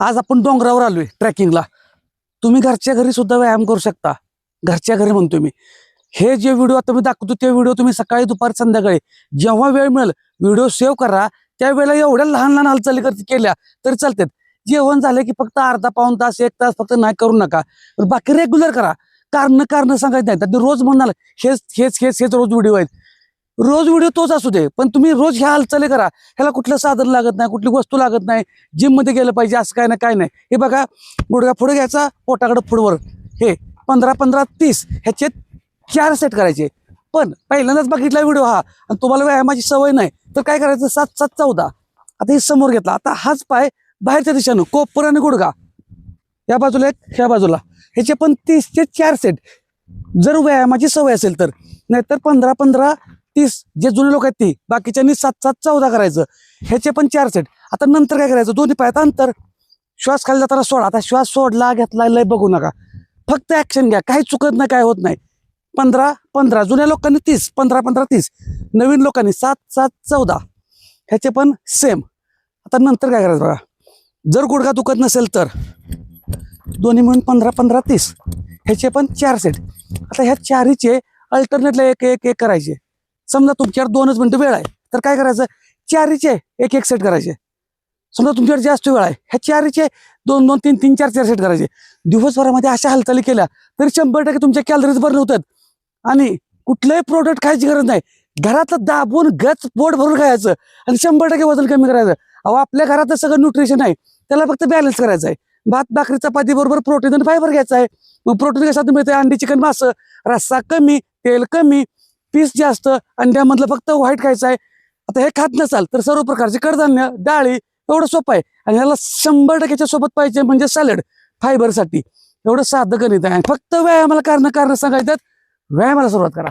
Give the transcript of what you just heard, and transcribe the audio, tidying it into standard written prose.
आज आपण डोंगरावर आलोय ट्रेकिंगला. तुम्ही घरच्या घरी सुद्धा व्यायाम करू शकता. घरच्या घरी म्हणतोय मी. हे जे व्हिडिओ आता मी दाखवतो ते व्हिडिओ तुम्ही सकाळी दुपारी संध्याकाळी जेव्हा वेळ मिळेल व्हिडिओ सेव्ह करा. त्यावेळेला एवढ्या लहान लहान हालचाली केल्या तरी चालतात. जेवण झालं की फक्त अर्धा पाऊण तास 1 तास फक्त नाही करू नका, बाकी रेग्युलर करा. कारण सांगायचं नाही. तर रोज म्हणाल हेच हेच हेच हेच रोज व्हिडिओ आहेत. रोज व्हिडिओ तोच असू दे, पण तुम्ही रोज ह्या हालचाली करा. ह्याला कुठलं साधन लागत नाही, कुठली वस्तू लागत नाही. जिम मध्ये गेलं पाहिजे असं काय नाही. हे बघा, गुडघा पुढे घ्यायचा, पोटाकडे पुढवर. हे 15-15-30 ह्याचे 4 सेट करायचे. पण पहिल्यांदाच बघितला व्हिडिओ हा आणि तुम्हाला व्यायामाची सवय नाही तर काय करायचं, 7-7-14. आता हे समोर घेतला. आता हाच पाय बाहेरच्या दिशेनं कोपर आणि गुडघा या बाजूला एक, ह्या बाजूला. ह्याचे पण 30चे 4 सेट जर व्यायामाची सवय असेल तर. नाहीतर 15-15-30 जे जुने लोक आहेत ती, बाकीच्यांनी 7-7-14 करायचं. ह्याचे पण 4 सेट. आता नंतर काय करायचं, दोन्ही पायात अंतर, श्वास खाली जाताना सोडा. आता श्वास सोडला घेतला लय बघू नका, फक्त ऍक्शन घ्या. काही चुकत नाही, काय होत नाही. 15-15 जुन्या लोकांनी 30, 15-15-30 नवीन लोकांनी 7-7-14 ह्याचे पण सेम. आता नंतर काय करायचं बघा, जर गुडघा दुखत नसेल तर दोन्ही मिळून 15-15-30 ह्याचे पण 4 सेट. आता ह्या चारीचे अल्टरनेटला एक एक एक करायचे. समजा तुमच्याकडे 2च मिनिटं वेळ आहे तर काय करायचं, चारीचे एक एक सेट करायचे. समजा तुमच्याकडे जास्त वेळ आहे, ह्या चारीचे 2-2, 3-3, 4-4 सेट करायचे. दिवसभरामध्ये अशा हालचाली केल्या तरी 100% तुमच्या कॅलरीज बर्न होतात. आणि कुठलंही प्रोडक्ट खायची गरज नाही. घरातलं दाबून गच पोट भरून खायचं आणि 100% वजन कमी करायचं. अहो, आपल्या घरात सगळं न्यूट्रिशन आहे, त्याला फक्त बॅलन्स करायचं आहे. भात भाकरी चपाती बरोबर प्रोटीन आणि फायबर घ्यायचं आहे. मग प्रोटीन कशातून मिळतं, अंडी चिकन मांस, रस्सा कमी, तेल कमी, पीस जास्त, अंड्यामधलं फक्त व्हाईट खायचं आहे. आता हे खात नसाल तर सर्व प्रकारचे कडधान्य, डाळी, एवढं सोपं आहे. आणि ह्याला 100% सोबत पाहिजे म्हणजे सॅलड, फायबरसाठी. एवढं साधं गणित आहे. फक्त व्यायामाला कारण सांगायचं, व्यायामाला सुरुवात करा.